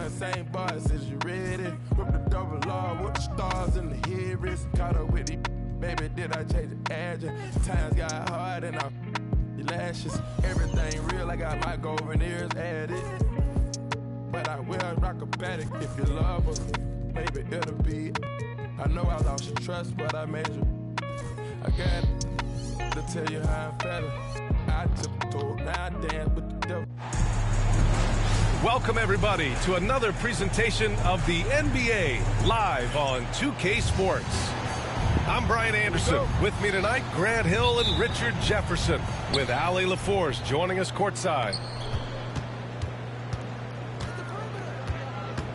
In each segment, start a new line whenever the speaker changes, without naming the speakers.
one, same bars, is you ready? With the double R, with the stars and the heroes. Caught up with the baby, did I change the address? Times got hard and I your lashes. Everything real, I got my gold veneers added. But I will rock a paddock if you love her. Maybe it'll be. I know I lost your trust, but I made you. I got to tell you how I felt. I tiptoed, now I dance with the devil.
Welcome, everybody, to another presentation of the NBA live on 2K Sports. I'm Brian Anderson. With me tonight, Grant Hill and Richard Jefferson, with Allie LaForce joining us courtside.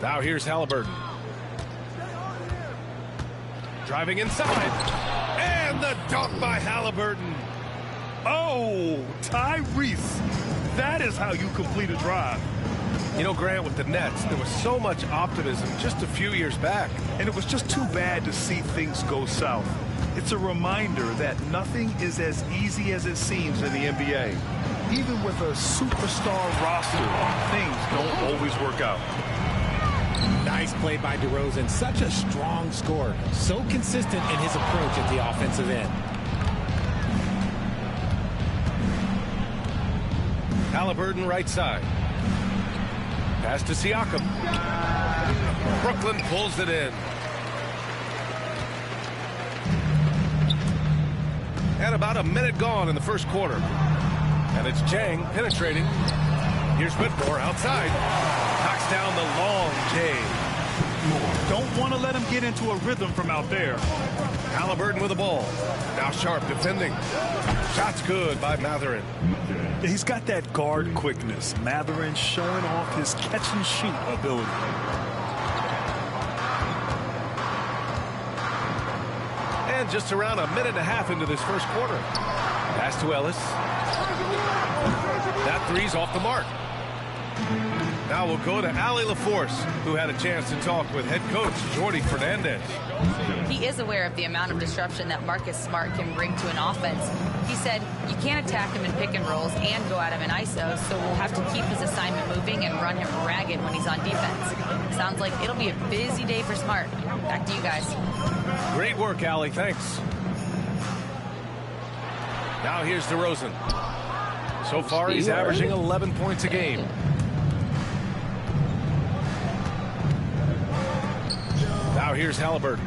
Now here's Halliburton. Driving inside. And the dunk by Halliburton.
Oh, Tyrese. That is how you complete a drive.
You know, Grant, with the Nets, there was so much optimism just a few years back.
And it was just too bad to see things go south. It's a reminder that nothing is as easy as it seems in the NBA. Even with a superstar roster, things don't always work out.
Nice play by DeRozan. Such a strong scorer. So consistent in his approach at the offensive end.
Halliburton right side. Pass to Siakam. Brooklyn pulls it in. And about a minute gone in the first quarter. And it's Chang penetrating. Here's Whitmore outside. Knocks down the long J.
Don't want to let him get into a rhythm from out there.
Halliburton with the ball. Now Sharp defending. Shot's good by Mathurin.
He's got that guard quickness. Mathurin showing off his catch-and-shoot ability.
And just around a minute and a half into this first quarter. Pass to Ellis. That three's off the mark. Now we'll go to Allie LaForce, who had a chance to talk with head coach Jordi Fernandez.
He is aware of the amount of disruption that Marcus Smart can bring to an offense. He said, you can't attack him in pick and rolls and go at him in ISO, so we'll have to keep his assignment moving and run him ragged when he's on defense. Sounds like it'll be a busy day for Smart. Back to you guys.
Great work, Allie. Thanks. Now here's DeRozan. So far, he's averaging 11 points a game. Now here's Halliburton.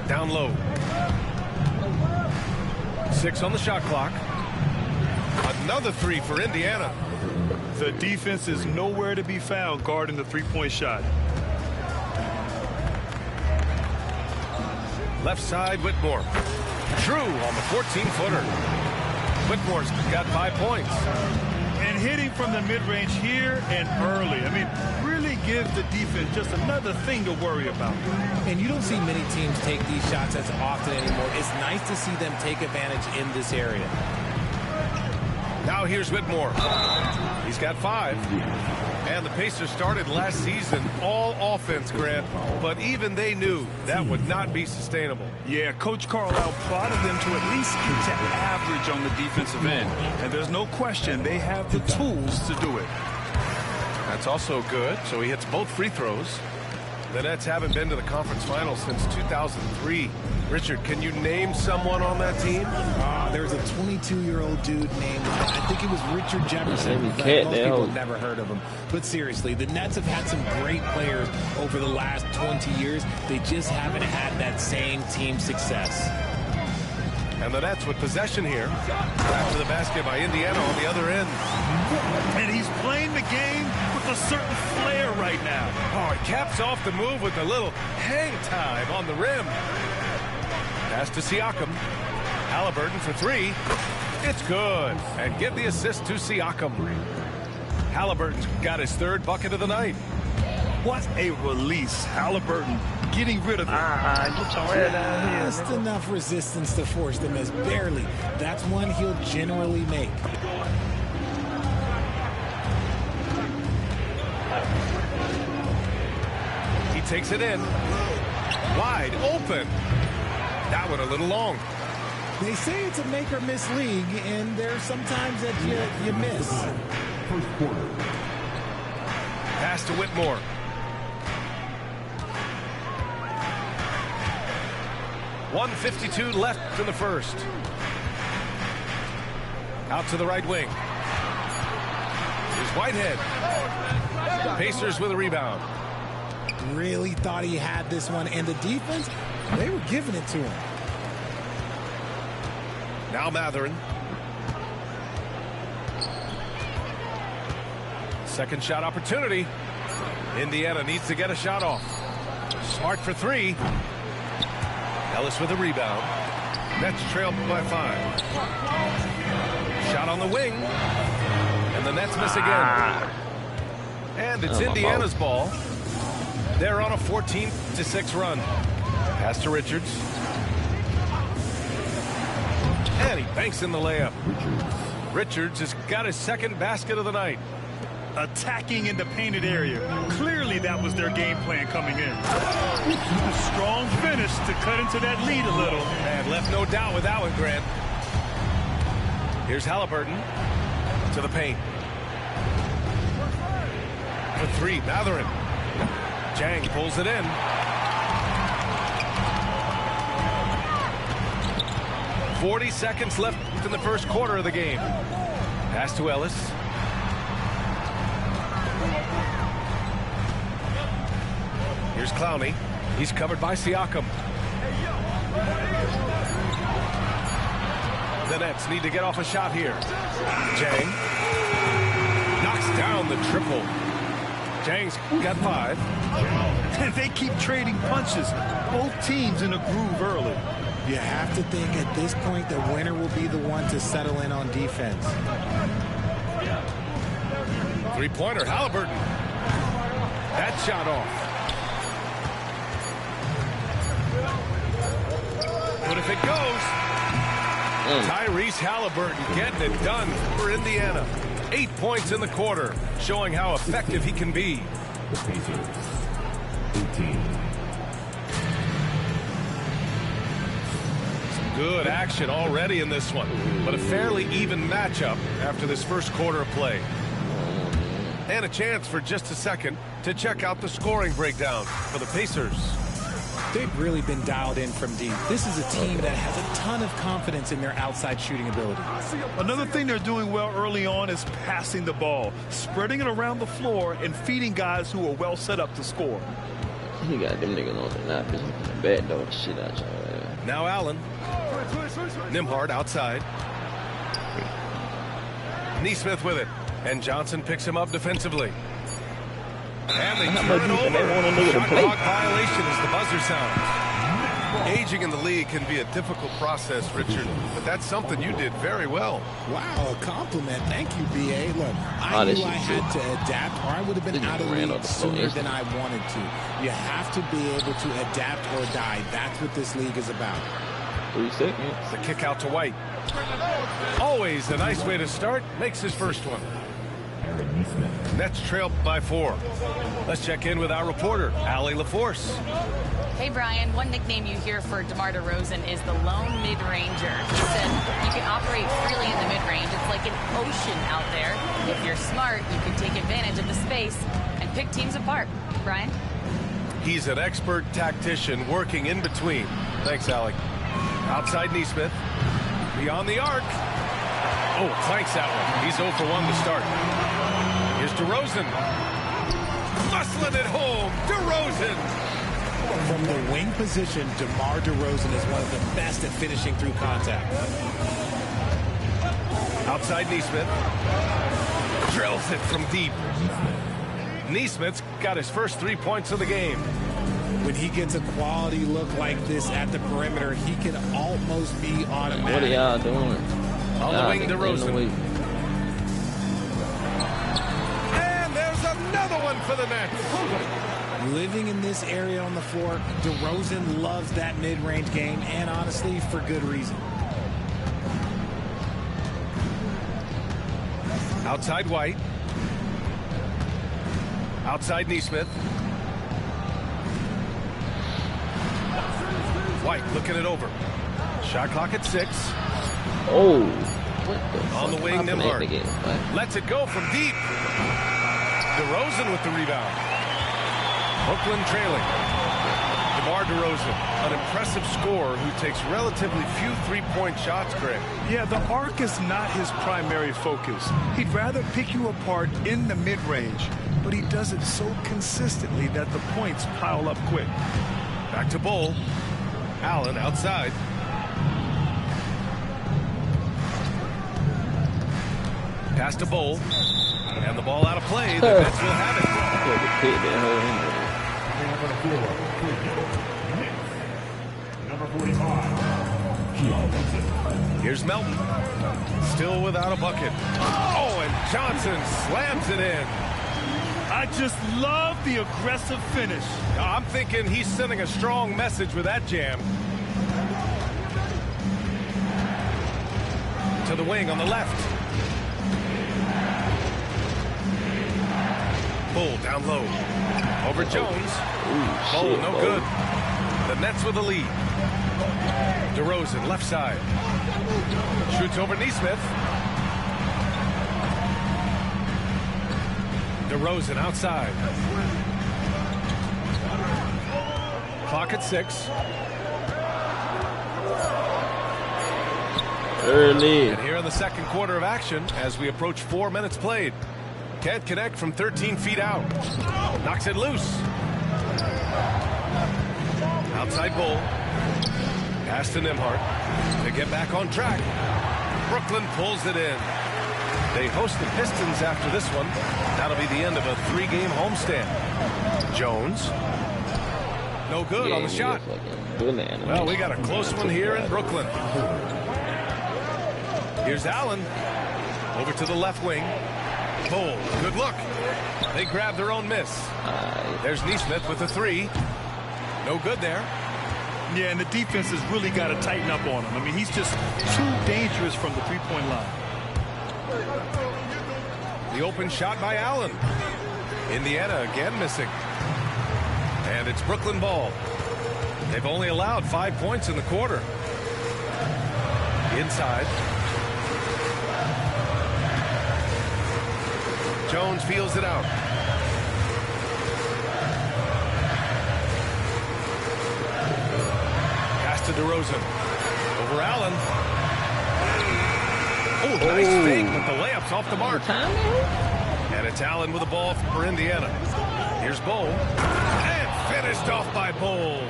Down low. 6 on the shot clock. Another three for Indiana.
The defense is nowhere to be found guarding the three-point shot.
Left side, Whitmore. True on the 14-footer. Whitmore's got 5 points.
And hitting from the mid-range here and early. I mean, really gives the defense just another thing to worry about.
And you don't see many teams take these shots as often anymore. It's nice to see them take advantage in this area.
Now here's Whitmore. He's got 5. And the Pacers started last season all offense, Grant, but even they knew that would not be sustainable.
Yeah, Coach Carlisle prodded them to at least keep to average on the defensive end. And there's no question they have the tools to do it.
That's also good, so he hits both free throws. The Nets haven't been to the conference finals since 2003. Richard, can you name someone on that team?
There's a 22-year-old dude named, I think it was Richard Jefferson. Most people have never heard of him. But seriously, the Nets have had some great players over the last 20 years. They just haven't had that same team success.
And the Nets with possession here. Back to the basket by Indiana on the other end.
And he's playing the game with a certain flair right now.
Oh, he caps off the move with a little hang time on the rim. Pass to Siakam. Halliburton for 3. It's good. And give the assist to Siakam. Halliburton's got his 3rd bucket of the night.
What a release. Halliburton getting rid of it.
Just enough resistance to force the miss. Barely. That's one he'll generally make.
He takes it in. Wide open. That one a little long.
They say it's a make or miss league, and there's sometimes that you miss.
First quarter.
Pass to Whitmore. .152 left in the first. Out to the right wing. Here's Whitehead. Pacers with a rebound.
Really thought he had this one, and the defense, they were giving it to him.
Now Mathurin. Second shot opportunity. Indiana needs to get a shot off. Smart for three. Ellis with a rebound. Nets trailed by 5. Shot on the wing. And the Nets miss again. And it's Indiana's ball. They're on a 14-6 run. Pass to Richards. And he banks in the layup. Richards has got his second basket of the night.
Attacking in the painted area. Clearly that was their game plan coming in. A strong finish to cut into that lead a little.
And left no doubt with that one, Grant. Here's Halliburton to the paint. For three, Mathurin. Jang pulls it in. 40 seconds left in the first quarter of the game. Pass to Ellis. Here's Clowney. He's covered by Siakam. The Nets need to get off a shot here. Jang knocks down the triple. Jang's got 5.
They keep trading punches. Both teams in a groove early.
You have to think at this point the winner will be the one to settle in on defense.
Three-pointer, Halliburton. That shot off. But if it goes, Tyrese Halliburton getting it done for Indiana. 8 points in the quarter, showing how effective he can be.
The Pacers, 18.
Some good action already in this one, but a fairly even matchup after this first quarter of play. And a chance for just a second to check out the scoring breakdown for the Pacers.
They've really been dialed in from deep. This is a team that has a ton of confidence in their outside shooting ability.
Another thing they're doing well early on is passing the ball, spreading it around the floor and feeding guys who are well set up to score.
He got them niggas on the nappies in the bed, though. Shit out y'all.
Now Allen. Nembhard outside. Neesmith with it. And Johnson picks him up defensively. And they turn it over. Shot clock violation as the buzzer sounds. Aging in the league can be a difficult process, Richard, but that's something you did very well.
Wow, a compliment. Thank you, B.A. Look, I knew I had to adapt, or I would have been out of the league sooner than I wanted to. You have to be able to adapt or die. That's what this league is about.
3 seconds.
The kick out to White. Always a nice way to start. Makes his first one. Nets trailed by 4. Let's check in with our reporter, Allie LaForce.
Hey, Brian, one nickname you hear for DeMar DeRozan is the lone mid-ranger. He said you can operate freely in the mid-range. It's like an ocean out there. If you're smart, you can take advantage of the space and pick teams apart. Brian?
He's an expert tactician working in between. Thanks, Allie. Outside Neesmith. Beyond the arc. Oh, clanks that one. He's 0 for 1 to start. Here's DeRozan. Muscling it home. DeRozan.
From the wing position, DeMar DeRozan is one of the best at finishing through contact.
Outside Neesmith. Drills it from deep. Neesmith's got his first 3 points of the game.
When he gets a quality look like this at the perimeter, he can almost be automatic.
What are y'all doing?
On the wing, DeRozan. And there's another one for the Nets.
Living in this area on the floor, DeRozan loves that mid-range game, and honestly, for good reason.
Outside White. Outside Neesmith. White looking it over. Shot clock at 6.
Oh. What the
On the wing, Nembhard. Lets it go from deep. DeRozan with the rebound. Brooklyn trailing. DeMar DeRozan, an impressive scorer who takes relatively few three-point shots, Greg.
Yeah, the arc is not his primary focus. He'd rather pick you apart in the mid-range, but he does it so consistently that the points pile up quick.
Back to Bull. Allen outside. Pass to Bull. And the ball out of play. The Nets will have it.
Number 45.
Here's Melton. Still without a bucket. Oh, and Johnson slams it in.
I just love the aggressive finish.
I'm thinking he's sending a strong message with that jam. To the wing on the left. Bull down low. Over Jones. Bull, no good. The Nets with the lead. DeRozan, left side. Shoots over Nesmith. DeRozan outside. Clock at 6.
Early.
And here in the second quarter of action as we approach 4 minutes played. Can't connect from 13 feet out. Knocks it loose. Outside Bull. Pass to Nembhard. They get back on track. Brooklyn pulls it in. They host the Pistons after this one. That'll be the end of a 3-game homestand. Jones. No good on the shot. Well, we got a close one here in Brooklyn. Here's Allen. Over to the left wing. Bull, good look. They grab their own miss. There's Nesmith with the 3. No good there.
Yeah, and the defense has really got to tighten up on him. I mean, he's just too dangerous from the three-point line.
The open shot by Allen. Indiana again missing. And it's Brooklyn ball. They've only allowed 5 points in the quarter. Inside. Jones feels it out. Pass to DeRozan. Over Allen. Oh, nice fake, but the layup's off the mark. And it's Allen with the ball for Indiana. Here's Bull. And finished off by Bull.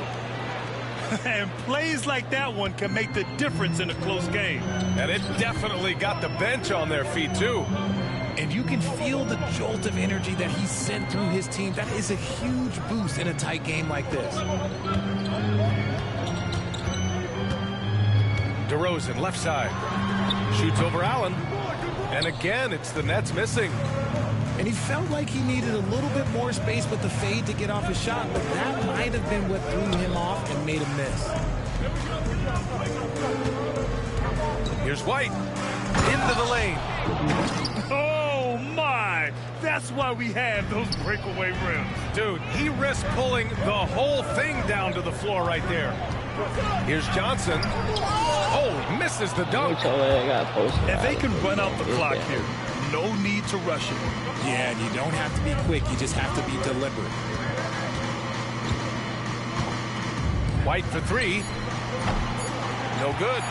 And plays like that one can make the difference in a close game.
And it definitely got the bench on their feet, too.
And you can feel the jolt of energy that he sent through his team. That is a huge boost in a tight game like this.
DeRozan, left side. Shoots over Allen. And again, it's the Nets missing.
And he felt like he needed a little bit more space with the fade to get off his shot, but that might have been what threw him off and made him miss.
Here's White. Into the lane.
Oh, my. That's why we have those breakaway rims.
Dude, he risked pulling the whole thing down to the floor right there. Here's Johnson. Oh, misses the dunk.
And they can run out the clock here. No need to rush it.
Yeah, and you don't have to be quick. You just have to be deliberate.
White for 3. No good.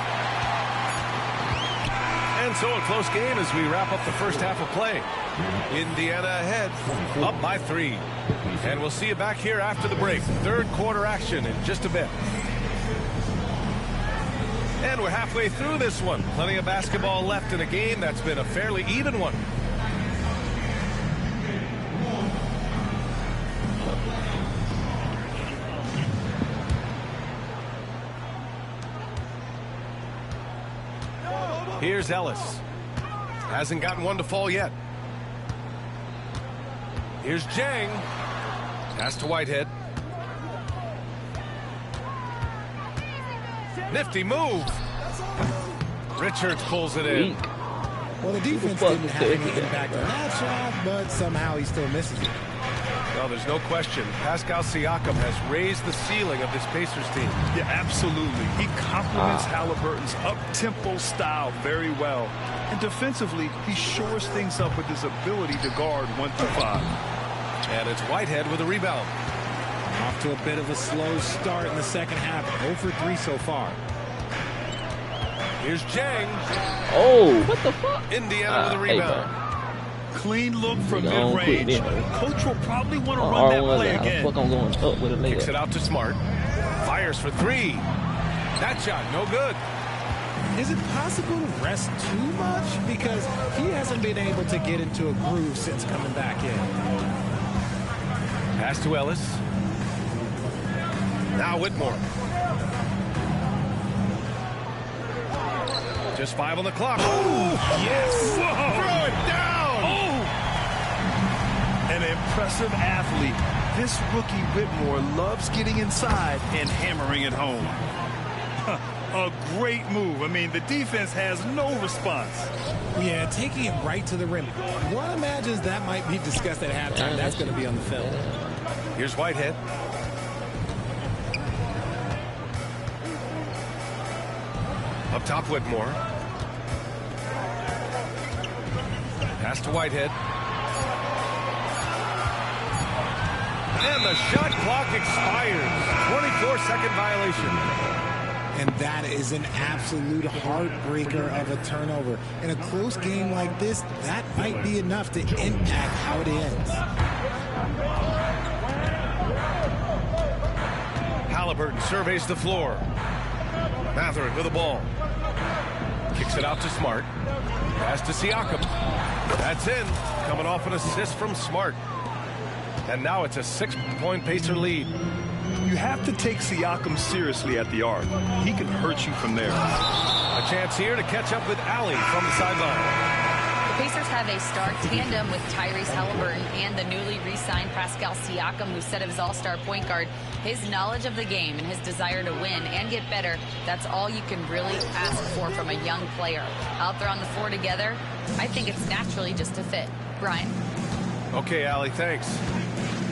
And so a close game as we wrap up the first half of play. Indiana ahead, up by 3. And we'll see you back here after the break. Third quarter action in just a bit. And we're halfway through this one. Plenty of basketball left in a game that's been a fairly even one. Here's Ellis. Hasn't gotten one to fall yet. Here's Jang. Pass to Whitehead. Nifty move. Richards pulls it in.
Well, the defense didn't have any impact on that shot, but somehow he still misses it.
Well, there's no question. Pascal Siakam has raised the ceiling of this Pacers team.
Yeah, absolutely. He complements Halliburton's up-tempo style very well. And defensively, he shores things up with his ability to guard 1 through 5.
And it's Whitehead with a rebound.
Off to a bit of a slow start in the second half. 0 for 3 so far.
Here's Jang.
Oh, what the fuck?
Indiana with a rebound.
Clean look from mid-range. Coach will probably want to run that play again.
I'm going up with a layup.
Kicks it out to Smart. Fires for 3. That shot, no good.
Is it possible to rest too much? Because he hasn't been able to get into a groove since coming back in.
Pass to Ellis. Now Whitmore. Just 5 on the clock. Oh, yes.
Whoa.
Throw it down.
Oh. An impressive athlete. This rookie Whitmore loves getting inside and hammering it home. A great move. I mean, the defense has no response.
Yeah, taking it right to the rim. One imagines that might be discussed at halftime. That's going to be on the film.
Here's Whitehead. Up top, Whitmore. Pass to Whitehead. And the shot clock expires. 24-second violation.
And that is an absolute heartbreaker of a turnover. In a close game like this, that might be enough to impact how it ends.
Halliburton surveys the floor. Mathurin with the ball. Kicks it out to Smart. Pass to Siakam. That's in. Coming off an assist from Smart. And now it's a 6-point Pacer lead.
You have to take Siakam seriously at the arc. He can hurt you from there.
A chance here to catch up with Allie from the sideline.
The Pacers have a star tandem with Tyrese Halliburton and the newly re-signed Pascal Siakam, who said of his all-star point guard, his knowledge of the game and his desire to win and get better, that's all you can really ask for from a young player. Out there on the floor together, I think it's naturally just a fit. Brian?
Okay, Allie, thanks.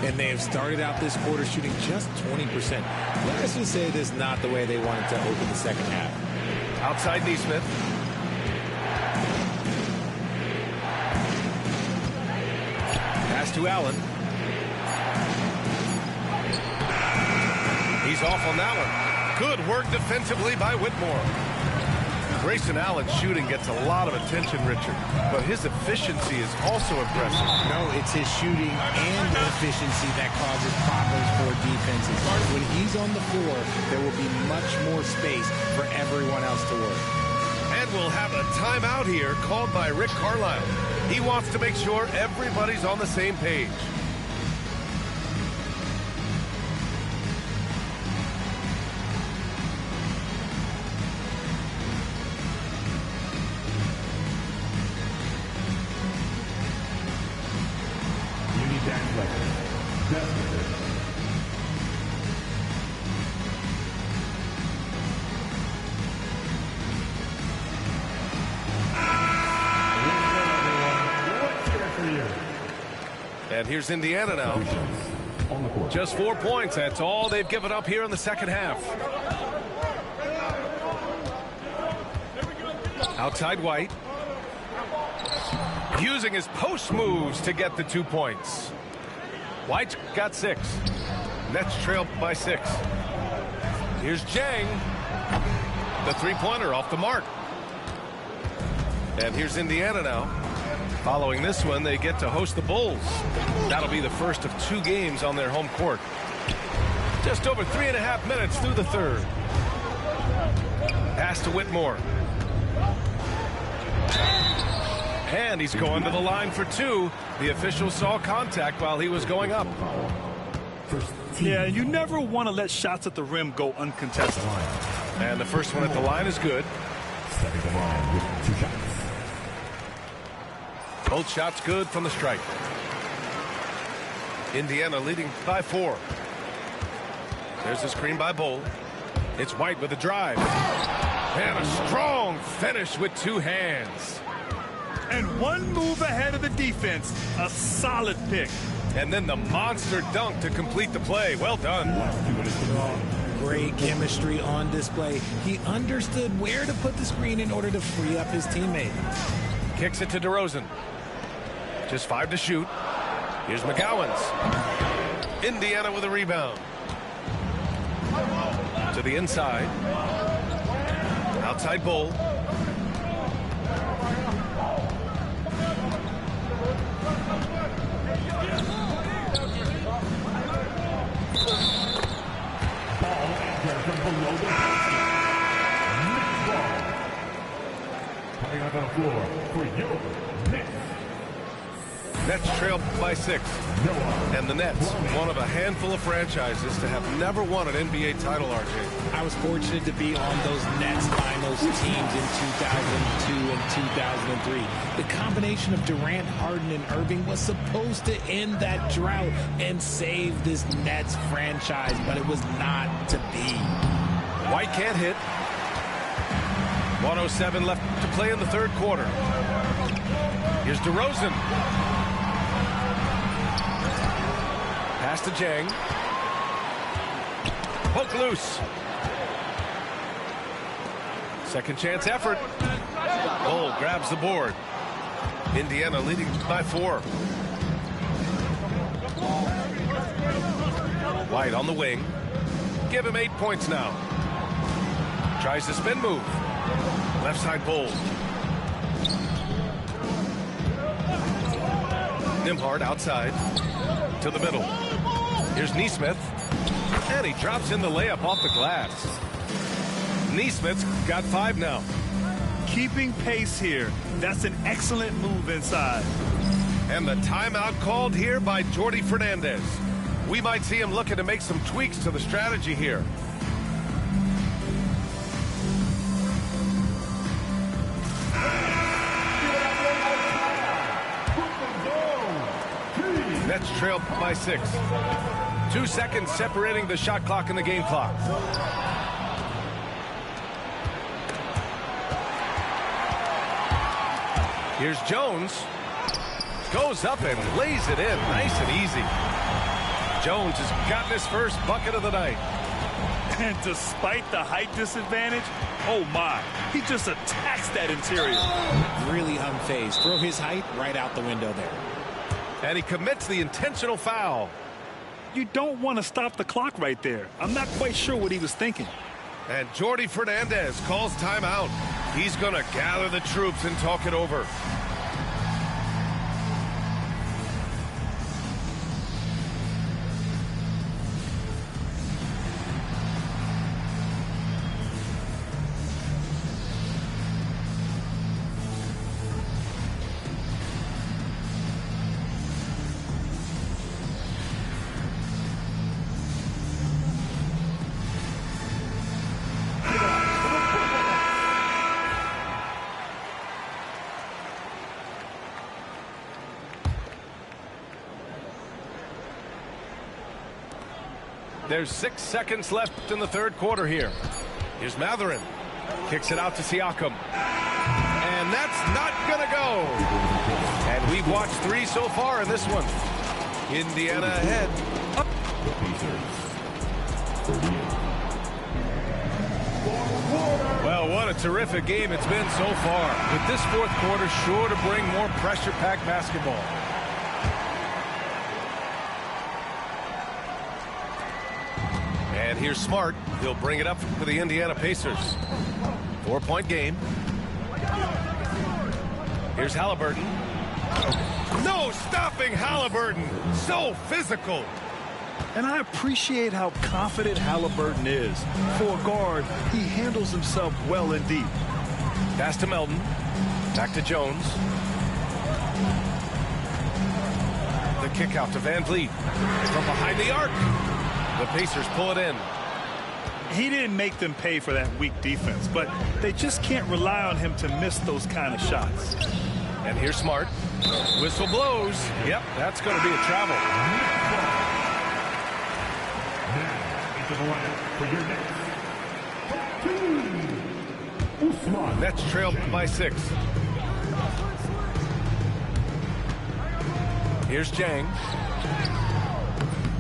And they have started out this quarter shooting just 20%. Let's just say this is not the way they wanted to open the second half.
Outside Neesmith. Pass to Allen. He's off on that one. Good work defensively by Whitmore. Grayson Allen's shooting gets a lot of attention, Richard, but his efficiency is also impressive.
No, it's his shooting and efficiency that causes problems for defenses. When he's on the floor, there will be much more space for everyone else to work.
And we'll have a timeout here called by Rick Carlisle. He wants to make sure everybody's on the same page. And here's Indiana now. Just 4 points. That's all they've given up here in the second half. Outside White. Using his post moves to get the 2 points. White's got 6. Nets trail by 6. Here's Jang. The three-pointer off the mark. And here's Indiana now. Following this one, they get to host the Bulls. That'll be the first of 2 games on their home court. Just over 3.5 minutes through the third. Pass to Whitmore. And he's going to the line for 2. The official saw contact while he was going up.
Yeah, you never want to let shots at the rim go uncontested.
And the first one at the line is good.
Stepping the line with 2 shots.
Both shots good from the strike. Indiana leading by 4. There's a screen by Bull. It's White with a drive. And a strong finish with 2 hands.
And one move ahead of the defense. A solid pick.
And then the monster dunk to complete the play. Well done.
Great chemistry on display. He understood where to put the screen in order to free up his teammate.
Kicks it to DeRozan. Just 5 to shoot. Here's McGowens. Indiana with a rebound. To the inside. Outside Bull. Nets trail by 6. And the Nets, one of a handful of franchises to have never won an NBA title, RJ.
I was fortunate to be on those Nets finals teams in 2002 and 2003. The combination of Durant, Harden, and Irving was supposed to end that drought and save this Nets franchise, but it was not to be.
White can't hit. 1:07 left to play in the third quarter. Here's DeRozan. Pass to Jang. Poke loose. Second chance effort. Bull grabs the board. Indiana leading by 4. White on the wing. Give him 8 points now. Tries the spin move. Left side Bull. Nembhard outside. To the middle. Here's Nesmith. And he drops in the layup off the glass. Nesmith's got 5 now.
Keeping pace here. That's an excellent move inside.
And the timeout called here by Jordi Fernandez. We might see him looking to make some tweaks to the strategy here. Nets trail by 6. 2 seconds separating the shot clock and the game clock. Here's Jones. Goes up and lays it in. Nice and easy. Jones has gotten his first bucket of the night.
And despite the height disadvantage, oh my, he just attacks that interior.
Really unfazed. Throw his height right out the window there.
And he commits the intentional foul.
You don't want to stop the clock right there. I'm not quite sure what he was thinking.
And Jordi Fernandez calls timeout. He's going to gather the troops and talk it over. There's 6 seconds left in the third quarter here. Here's Mathurin. Kicks it out to Siakam. And that's not going to go. And we've watched 3 so far in this one. Indiana ahead. Up. Well, what a terrific game it's been so far. With this fourth quarter sure to bring more pressure-packed basketball. And here's Smart. He'll bring it up for the Indiana Pacers. 4-point game. Here's Halliburton. No stopping Halliburton. So physical.
And I appreciate how confident Halliburton is. For a guard, he handles himself well and deep.
Pass to Melton. Back to Jones. The kick out to Van Vliet. From behind the arc. The Pacers pull it in.
He didn't make them pay for that weak defense, but they just can't rely on him to miss those kind of shots.
And here's Smart. Whistle blows. Yep, that's going to be a travel. Nets trail by 6. Here's Jang.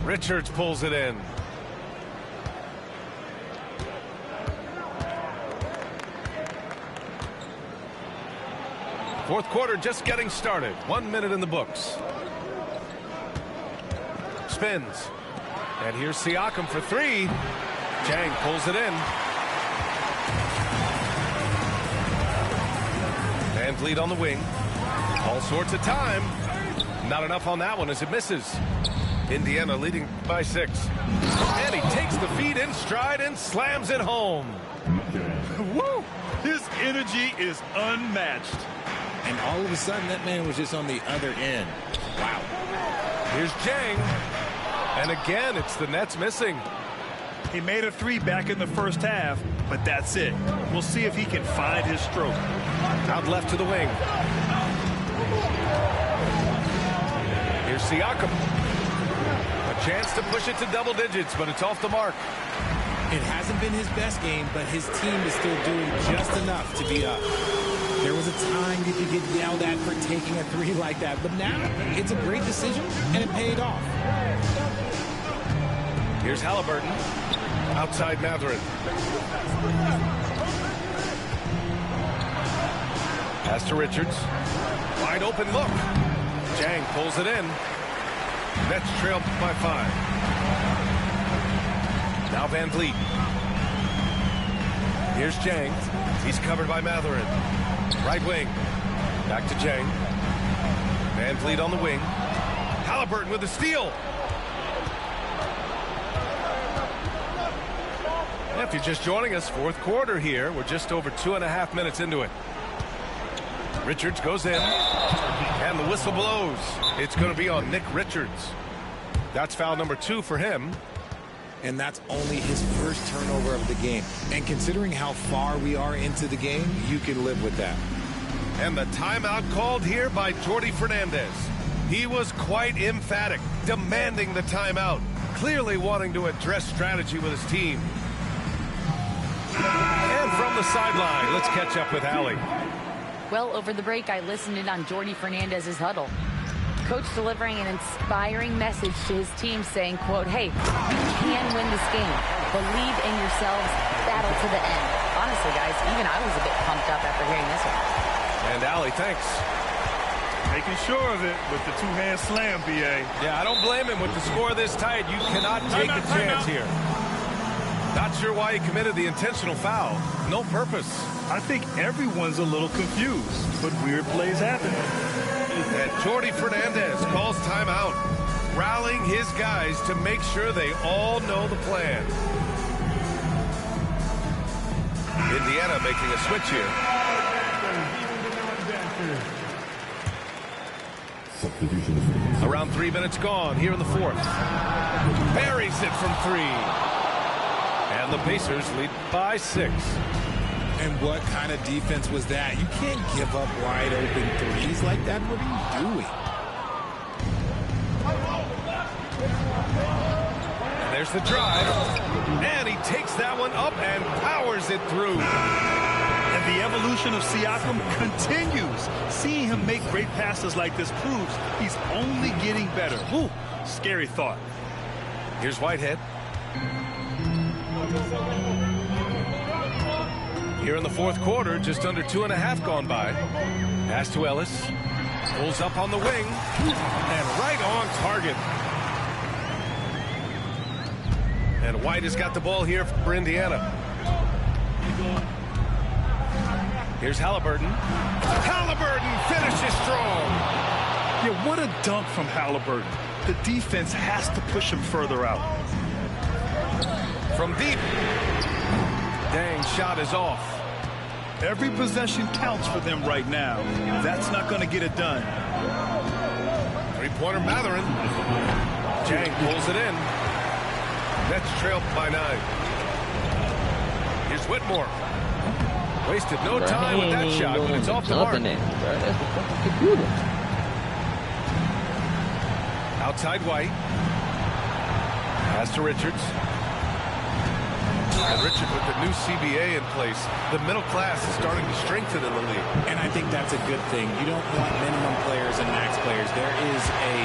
Richards pulls it in. Fourth quarter just getting started. 1 minute in the books. Spins. And here's Siakam for three. Jang pulls it in. VanVleet on the wing. All sorts of time. Not enough on that one as it misses. Indiana leading by 6. And he takes the feed in stride and slams it home.
Woo! His energy is unmatched.
And all of a sudden, that man was just on the other end. Wow.
Here's Jang. And again, it's the Nets missing.
He made a three back in the first half, but that's it. We'll see if he can find his stroke.
Out left to the wing. Here's Siakam. A chance to push it to double digits, but it's off the mark.
It hasn't been his best game, but his team is still doing just enough to be up. There was a time you could get yelled at for taking a three like that, but now it's a great decision, and it paid off.
Here's Halliburton. Outside Mathurin. Pass to Richards. Wide open look. Jang pulls it in. Nets trail by 5. Now VanVleet. Here's Jang. He's covered by Mathurin. Right wing. Back to Jang. VanVleet on the wing. Halliburton with the steal. If you're just joining us, fourth quarter here. We're just over 2.5 minutes into it. Richards goes in. And the whistle blows. It's going to be on Nick Richards. That's foul number 2 for him.
And that's only his first turnover of the game. And considering how far we are into the game, you can live with that.
And the timeout called here by Jordi Fernandez. He was quite emphatic, demanding the timeout, clearly wanting to address strategy with his team. And from the sideline, let's catch up with Allie.
Well, over the break, I listened in on Jordi Fernandez's huddle. Coach delivering an inspiring message to his team saying, quote, hey, you can win this game. Believe in yourselves. Battle to the end. Honestly, guys, even I was a bit pumped up after hearing this one.
And Allie, thanks.
Making sure of it with the two-hand slam, B.A.
Yeah, I don't blame him. With the score this tight, you cannot take a chance here. Not sure why he committed the intentional foul. No purpose.
I think everyone's a little confused, but weird plays happen.
And Jordi Fernandez calls timeout, rallying his guys to make sure they all know the plan. Indiana making a switch here. Around 3 minutes gone here in the fourth. Buries it from 3. And the Pacers lead by 6.
And what kind of defense was that? You can't give up wide open threes like that. What are you doing?
And there's the drive. And he takes that one up and powers it through.
And the evolution of Siakam continues. Seeing him make great passes like this proves he's only getting better. Ooh, scary thought.
Here's Whitehead. Here in the fourth quarter, just under 2.5 gone by. Pass to Ellis. Pulls up on the wing. And right on target. And White has got the ball here for Indiana. Here's Halliburton. Halliburton finishes strong.
Yeah, what a dunk from Halliburton. The defense has to push him further out.
From deep. Dang, shot is off.
Every possession counts for them right now. That's not going to get it done.
Three-pointer Mathurin. Jang pulls it in. Nets trail by 9. Here's Whitmore. Wasted no time with that shot, but it's off the mark.
That's the fucking computer.
Outside White. Pass to Richards. And Richard, with the new CBA in place, the middle class is starting to strengthen in the league.
And I think that's a good thing. You don't want minimum players and max players. There is a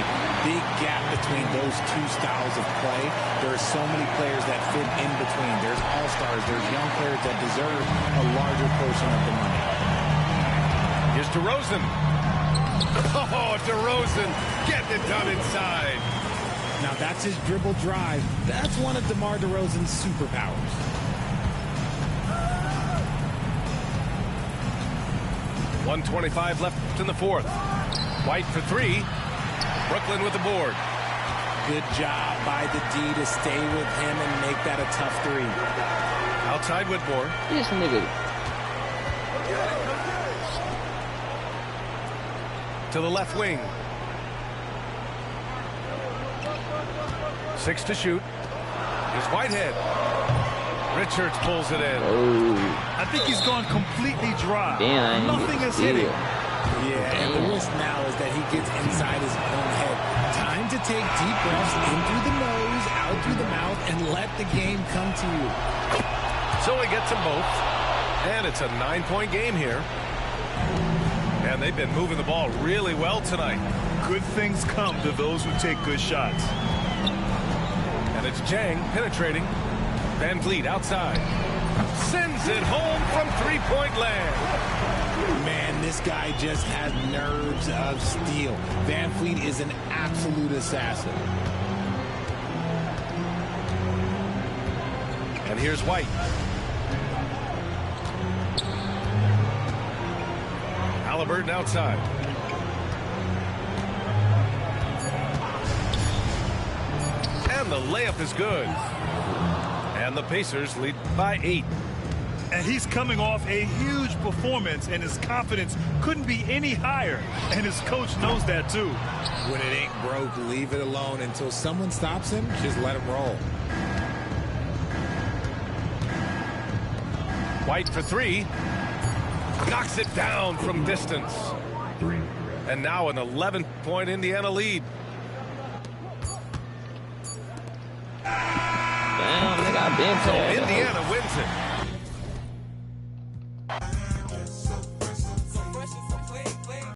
big gap between those two styles of play. There are so many players that fit in between. There's all-stars. There's young players that deserve a larger portion of the money.
Here's DeRozan. Oh, DeRozan getting it done inside.
Now, that's his dribble drive. That's one of DeMar DeRozan's superpowers.
.125 left in the fourth. White for three. Brooklyn with the board.
Good job by the D to stay with him and make that a tough three.
Outside Whitmore.
This nigga.
To the left wing. 6 to shoot. Here's Whitehead. Richards pulls it in.
Oh.
I think he's gone completely dry.
Damn,
nothing is hitting.
Yeah, and the risk now is that he gets inside his own head. Time to take deep breaths in through the nose, out through the mouth, and let the game come to you.
So he gets them both. And it's a 9-point game here. And they've been moving the ball really well tonight.
Good things come to those who take good shots.
And it's Jang penetrating. Van Vliet outside. Sends it home from three-point land.
Man, this guy just has nerves of steel. Van Vliet is an absolute assassin.
And here's White. Haliburton outside. And the layup is good. And the Pacers lead by 8.
And he's coming off a huge performance, and his confidence couldn't be any higher. And his coach knows that, too.
When it ain't broke, leave it alone. Until someone stops him, just let him roll.
White for three. Knocks it down from distance. And now an 11-point Indiana lead.
Damn, nigga, I've been
So Indiana wins it.